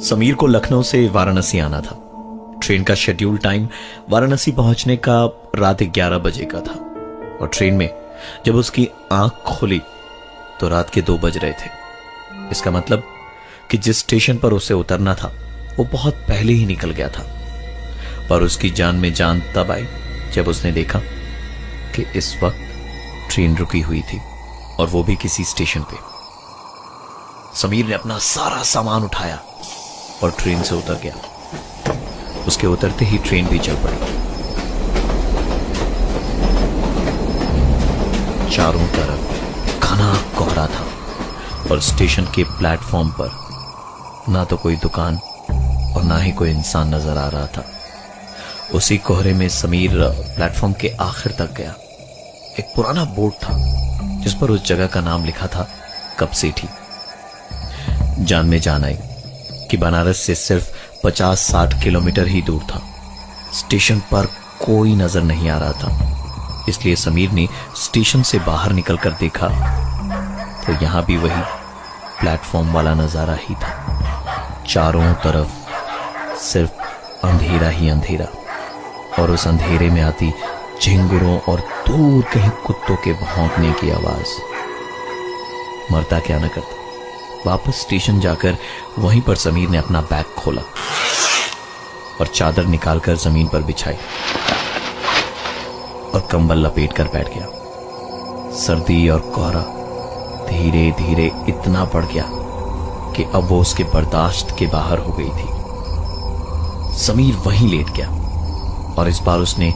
समीर को लखनऊ से वाराणसी आना था। ट्रेन का शेड्यूल टाइम वाराणसी पहुंचने का रात 11 बजे का था और ट्रेन में जब उसकी आंख खोली तो रात के 2 बज रहे थे। इसका मतलब कि जिस स्टेशन पर उसे उतरना था वो बहुत पहले ही निकल गया था। पर उसकी जान में जान तब आई जब उसने देखा कि इस वक्त ट्रेन रुकी हुई थी और वो भी किसी स्टेशन पे। समीर ने अपना सारा सामान उठाया और ट्रेन से उतर गया। उसके उतरते ही ट्रेन भी चल पड़ी। चारों तरफ घना कोहरा था और स्टेशन के प्लेटफॉर्म पर ना तो कोई दुकान और ना ही कोई इंसान नजर आ रहा था। उसी कोहरे में समीर प्लेटफॉर्म के आखिर तक गया। एक पुराना बोर्ड था जिस पर उस जगह का नाम लिखा था कपसेठी। जान में जान आई कि बनारस से सिर्फ 50-60 किलोमीटर ही दूर था। स्टेशन पर कोई नजर नहीं आ रहा था, इसलिए समीर ने स्टेशन से बाहर निकलकर देखा तो यहां भी वही प्लेटफॉर्म वाला नजारा ही था। चारों तरफ सिर्फ अंधेरा ही अंधेरा और उस अंधेरे में आती झिंगुरों और दूर कहीं कुत्तों के भौंकने की आवाज। मरता क्या न करता। वापस स्टेशन जाकर वहीं पर समीर ने अपना बैग खोला और चादर निकालकर जमीन पर बिछाई और कंबल लपेट कर बैठ गया। सर्दी और कोहरा धीरे धीरे इतना बढ़ गया कि अब वो उसके बर्दाश्त के बाहर हो गई थी। समीर वहीं लेट गया और इस बार उसने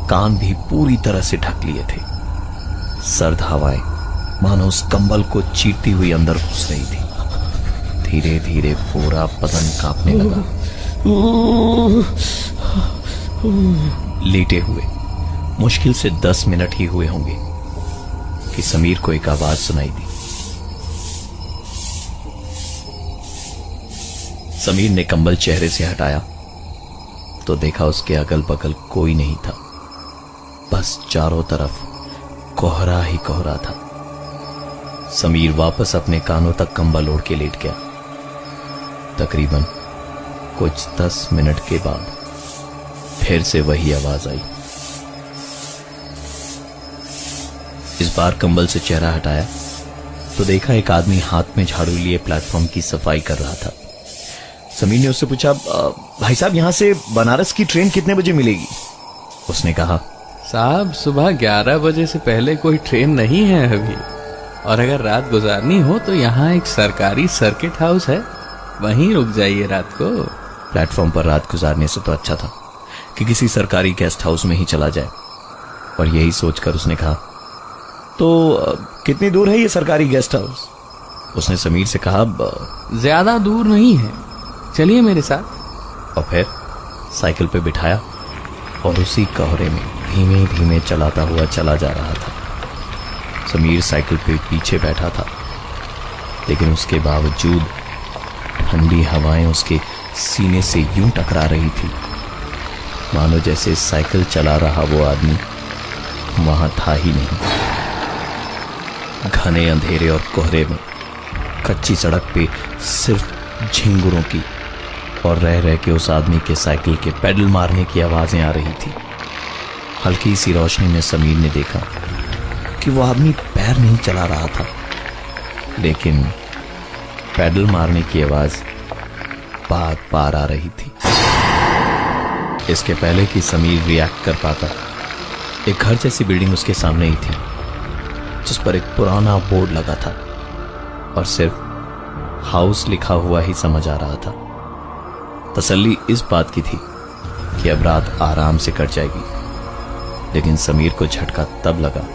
कान भी पूरी तरह से ढक लिए थे। सर्द हवाएं मानो उस कंबल को चीरती हुई अंदर घुस रही थी। धीरे धीरे पूरा बदन कांपने लगा। लेटे हुए मुश्किल से 10 मिनट ही हुए होंगे कि समीर को एक आवाज सुनाई दी। समीर ने कंबल चेहरे से हटाया तो देखा उसके अगल बगल कोई नहीं था। बस चारों तरफ कोहरा ही कोहरा था। समीर वापस अपने कानों तक कंबल ओढ़ के लेट गया। तकरीबन कुछ 10 मिनट के बाद फिर से वही आवाज आई। इस बार कंबल से चेहरा हटाया तो देखा एक आदमी हाथ में झाड़ू लिए प्लेटफॉर्म की सफाई कर रहा था। समीर ने उससे पूछा, भाई साहब यहां से बनारस की ट्रेन कितने बजे मिलेगी? उसने कहा, साहब सुबह 11 बजे से पहले कोई ट्रेन नहीं है अभी, और अगर रात गुजारनी हो तो यहाँ एक सरकारी सर्किट हाउस है, वहीं रुक जाइए रात को। प्लेटफॉर्म पर रात गुजारने से तो अच्छा था कि किसी सरकारी गेस्ट हाउस में ही चला जाए। और यही सोचकर उसने कहा, तो कितनी दूर है ये सरकारी गेस्ट हाउस? उसने समीर से कहा, ज्यादा दूर नहीं है, चलिए मेरे साथ। और फिर साइकिल पे बिठाया और उसी कोहरे में धीमे धीमे चलाता हुआ चला जा रहा था। समीर साइकिल पे पीछे बैठा था, लेकिन उसके बावजूद ठंडी हवाएं उसके सीने से यूं टकरा रही थी मानो जैसे साइकिल चला रहा वो आदमी वहां था ही नहीं। घने अंधेरे और कोहरे में कच्ची सड़क पे सिर्फ झिंगुरों की और रह रह के उस आदमी के साइकिल के पेडल मारने की आवाजें आ रही थी। हल्की सी रोशनी में समीर ने देखा कि वो आदमी पैर नहीं चला रहा था, लेकिन पेडल मारने की आवाज बार बार आ रही थी। इसके पहले कि समीर रिएक्ट कर पाता, एक घर जैसी बिल्डिंग उसके सामने ही थी जिस पर एक पुराना बोर्ड लगा था और सिर्फ हाउस लिखा हुआ ही समझ आ रहा था। तसल्ली इस बात की थी कि अब रात आराम से कट जाएगी, लेकिन समीर को झटका तब लगा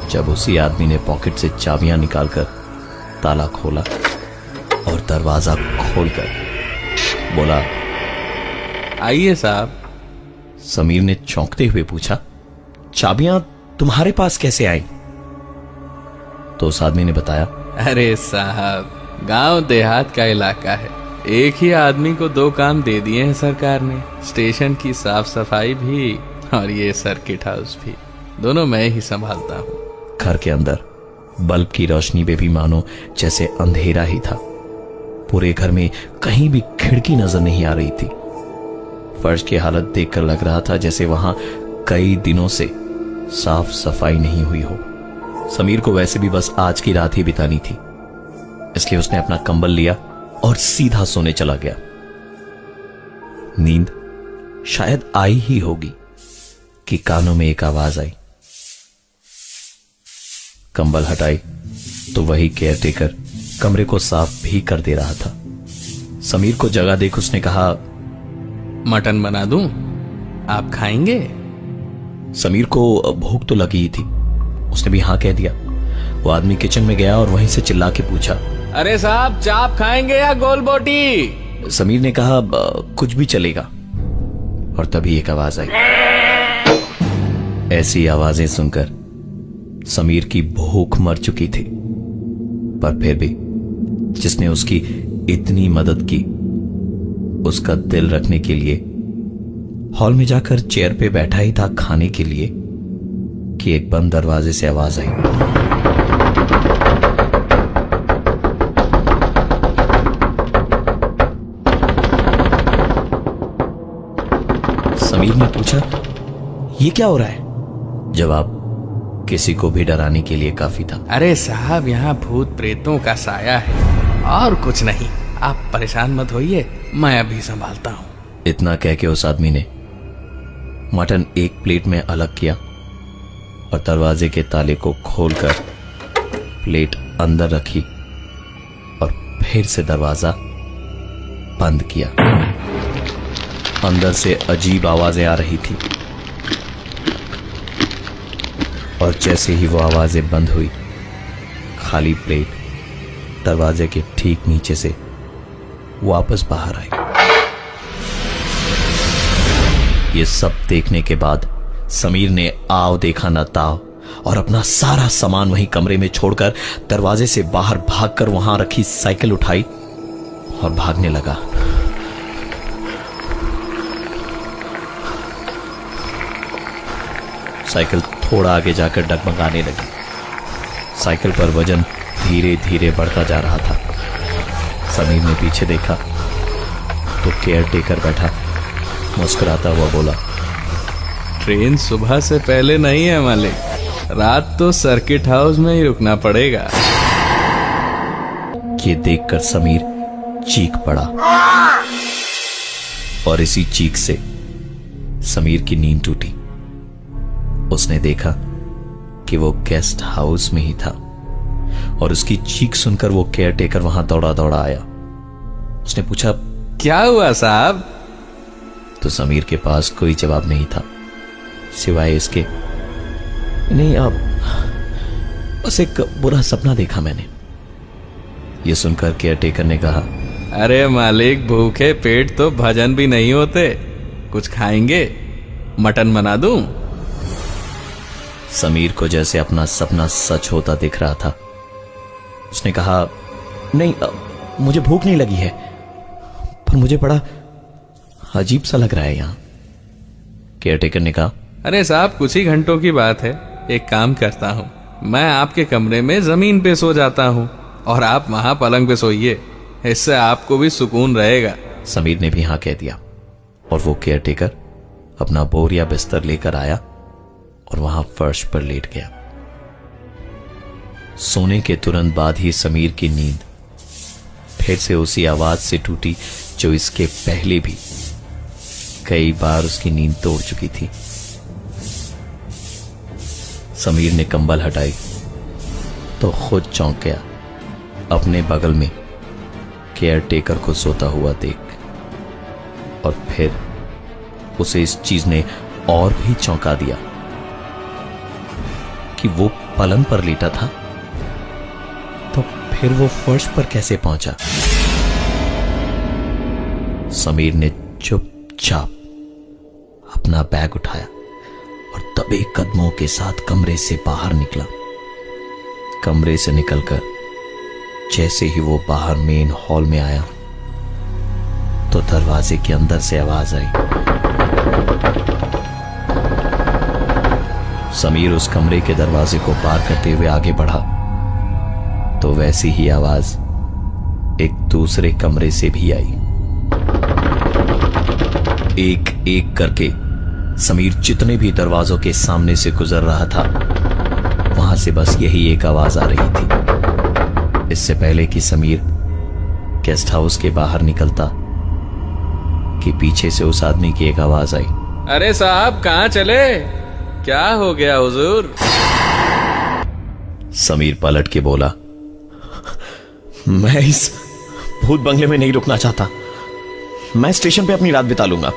जब उसी आदमी ने पॉकेट से चाबियां निकालकर ताला खोला और दरवाजा खोलकर बोला, आइए साहब। समीर ने चौंकते हुए पूछा, चाबियां तुम्हारे पास कैसे आई? तो उस आदमी ने बताया, अरे साहब, गांव देहात का इलाका है, एक ही आदमी को 2 काम दे दिए हैं सरकार ने, स्टेशन की साफ सफाई भी और ये सर्किट हाउस भी, दोनों मैं ही संभालता हूँ। घर के अंदर बल्ब की रोशनी में भी मानो जैसे अंधेरा ही था। पूरे घर में कहीं भी खिड़की नजर नहीं आ रही थी। फर्श की हालत देखकर लग रहा था जैसे वहां कई दिनों से साफ सफाई नहीं हुई हो। समीर को वैसे भी बस आज की रात ही बितानी थी, इसलिए उसने अपना कंबल लिया और सीधा सोने चला गया। नींद शायद आई ही होगी कि कानों में एक आवाज आई। कंबल हटाई तो वही केयरटेकर कमरे को साफ भी कर दे रहा था। समीर को जगह देख उसने कहा, मटन बना दूं? आप खाएंगे? समीर को भूख तो लगी ही थी, उसने भी हां कह दिया। वो आदमी किचन में गया और वहीं से चिल्ला के पूछा, अरे साहब, चाप खाएंगे या गोल बोटी? समीर ने कहा, कुछ भी चलेगा। और तभी एक आवाज आई। ऐसी आवाजें सुनकर समीर की भूख मर चुकी थी, पर फिर भी जिसने उसकी इतनी मदद की उसका दिल रखने के लिए हॉल में जाकर चेयर पे बैठा ही था खाने के लिए कि एक बंद दरवाजे से आवाज आई। समीर ने पूछा, ये क्या हो रहा है? जवाब किसी को भी डराने के लिए काफी था। अरे साहब, यहाँ भूत प्रेतों का साया है और कुछ नहीं, आप परेशान मत होइए, मैं अभी संभालता हूँ। इतना कह के उस आदमी ने मटन एक प्लेट में अलग किया और दरवाजे के ताले को खोलकर प्लेट अंदर रखी और फिर से दरवाजा बंद किया। अंदर से अजीब आवाजें आ रही थी और जैसे ही वो आवाजें बंद हुई, खाली प्लेट दरवाजे के ठीक नीचे से वापस बाहर आई। ये सब देखने के बाद समीर ने आव देखा न ताव और अपना सारा सामान वहीं कमरे में छोड़कर दरवाजे से बाहर भागकर वहां रखी साइकिल उठाई और भागने लगा। साइकिल थोड़ा आगे जाकर डगमगाने लगी। साइकिल पर वजन धीरे धीरे बढ़ता जा रहा था। समीर ने पीछे देखा तो केयरटेकर बैठा मुस्कुराता हुआ बोला, ट्रेन सुबह से पहले नहीं है मालिक, रात तो सर्किट हाउस में ही रुकना पड़ेगा। ये देखकर समीर चीख पड़ा और इसी चीख से समीर की नींद टूटी। उसने देखा कि वो गेस्ट हाउस में ही था और उसकी चीख सुनकर वो केयरटेकर वहां दौड़ा दौड़ा आया। उसने पूछा, क्या हुआ साहब? तो समीर के पास कोई जवाब नहीं था सिवाय इसके, नहीं अब बस एक बुरा सपना देखा मैंने। ये सुनकर केयरटेकर ने कहा, अरे मालिक, भूखे पेट तो भजन भी नहीं होते, कुछ खाएंगे? मटन बना दूं? समीर को जैसे अपना सपना सच होता दिख रहा था। उसने कहा, नहीं मुझे भूख नहीं लगी है, पर मुझे बड़ा अजीब सा लग रहा है यहां। केयरटेकर ने कहा, अरे साहब, कुछ ही घंटों की बात है, एक काम करता हूँ, मैं आपके कमरे में जमीन पे सो जाता हूँ और आप वहां पलंग पे सोइए, इससे आपको भी सुकून रहेगा। समीर ने भी हां कह दिया और वो केयरटेकर अपना बोरिया बिस्तर लेकर आया और वहां फर्श पर लेट गया। सोने के तुरंत बाद ही समीर की नींद फिर से उसी आवाज से टूटी जो इसके पहले भी कई बार उसकी नींद तोड़ चुकी थी। समीर ने कंबल हटाई तो खुद चौंक गया अपने बगल में केयरटेकर को सोता हुआ देख, और फिर उसे इस चीज ने और भी चौंका दिया कि वो पलंग पर लेटा था तो फिर वो फर्श पर कैसे पहुंचा। समीर ने चुपचाप अपना बैग उठाया और दबे कदमों के साथ कमरे से बाहर निकला। कमरे से निकलकर जैसे ही वो बाहर मेन हॉल में आया तो दरवाजे के अंदर से आवाज आई। समीर उस कमरे के दरवाजे को पार करते हुए आगे बढ़ा तो वैसी ही आवाज एक दूसरे कमरे से भी आई। एक एक करके समीर जितने भी दरवाजों के सामने से गुजर रहा था, वहां से बस यही एक आवाज आ रही थी। इससे पहले कि समीर गेस्ट हाउस के बाहर निकलता कि पीछे से उस आदमी की एक आवाज आई। अरे साहब, कहाँ चले? क्या हो गया हुजूर? समीर पलट के बोला, मैं इस भूत बंगले में नहीं रुकना चाहता, मैं स्टेशन पे अपनी रात बिता लूंगा।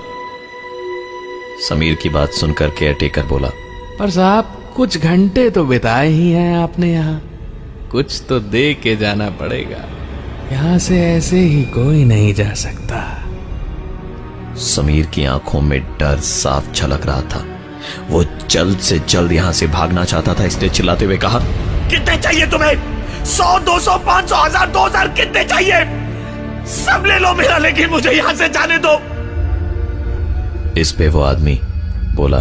समीर की बात सुनकर केयरटेकर बोला, पर साहब, कुछ घंटे तो बिताए ही हैं आपने यहाँ, कुछ तो दे के जाना पड़ेगा। यहाँ से ऐसे ही कोई नहीं जा सकता। समीर की आंखों में डर साफ झलक रहा था। वो जल्द से जल्द यहां से भागना चाहता था, इसलिए चिल्लाते हुए कहा, कितने चाहिए तुम्हें? 100, 200, 500, 1000, 2000 कितने चाहिए? सब ले लो मेरा, लेकिन मुझे यहां से जाने दो। इस पे वो आदमी बोला,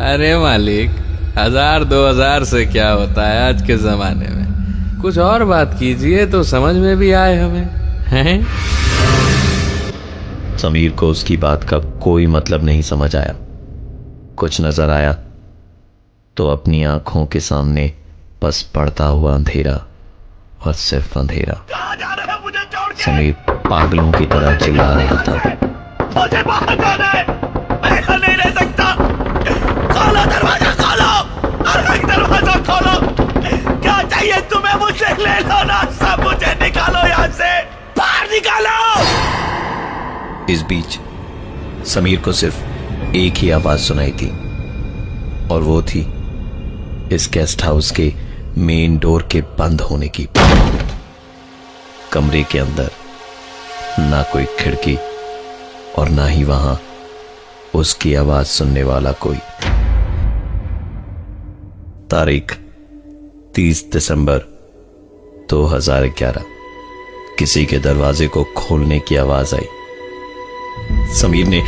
अरे मालिक, 1000 2000 से क्या होता है आज के जमाने में? कुछ और बात कीजिए तो समझ में भी आए हमें, हैं? समीर को उसकी बात का कोई मतलब नहीं समझ आया। कुछ नजर आया तो अपनी आंखों के सामने बस पड़ता हुआ अंधेरा और सिर्फ अंधेरा। समीर पागलों की तरह चिल्ला रहा था, मुझे बाहर जाना है, मैं यहां नहीं रह सकता। खोलो दरवाजा, खोलो, अरे दरवाजा खोलो। क्या चाहिए तुम्हें? मुझे ले लो ना, सब मुझे निकालो यहां से, बाहर निकालो। इस बीच समीर को सिर्फ एक ही आवाज सुनाई थी, और वो थी इस गेस्ट हाउस के मेन डोर के बंद होने की। कमरे के अंदर ना कोई खिड़की और ना ही वहां उसकी आवाज सुनने वाला कोई। तारीख 30 दिसंबर 2011। किसी के दरवाजे को खोलने की आवाज आई। समीर ने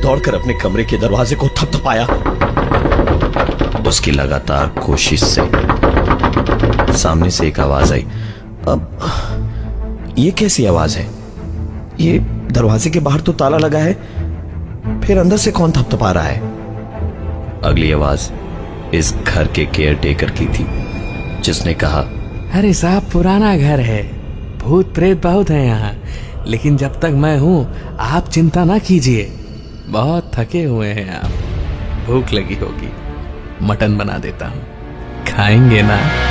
दौड़कर अपने कमरे के दरवाजे को थपथपाया। उसकी लगातार कोशिश से सामने से एक आवाज आई। अब ये कैसी आवाज है? ये दरवाजे के बाहर तो ताला लगा है, फिर अंदर से कौन थपथपा रहा है? अगली आवाज इस घर के केयरटेकर की थी, जिसने कहा, अरे साहब, पुराना घर है, भूत प्रेत बहुत है यहाँ, लेकिन जब तक मैं हूं आप चिंता ना कीजिए। बहुत थके हुए हैं आप, भूख लगी होगी, मटन बना देता हूं, खाएंगे ना?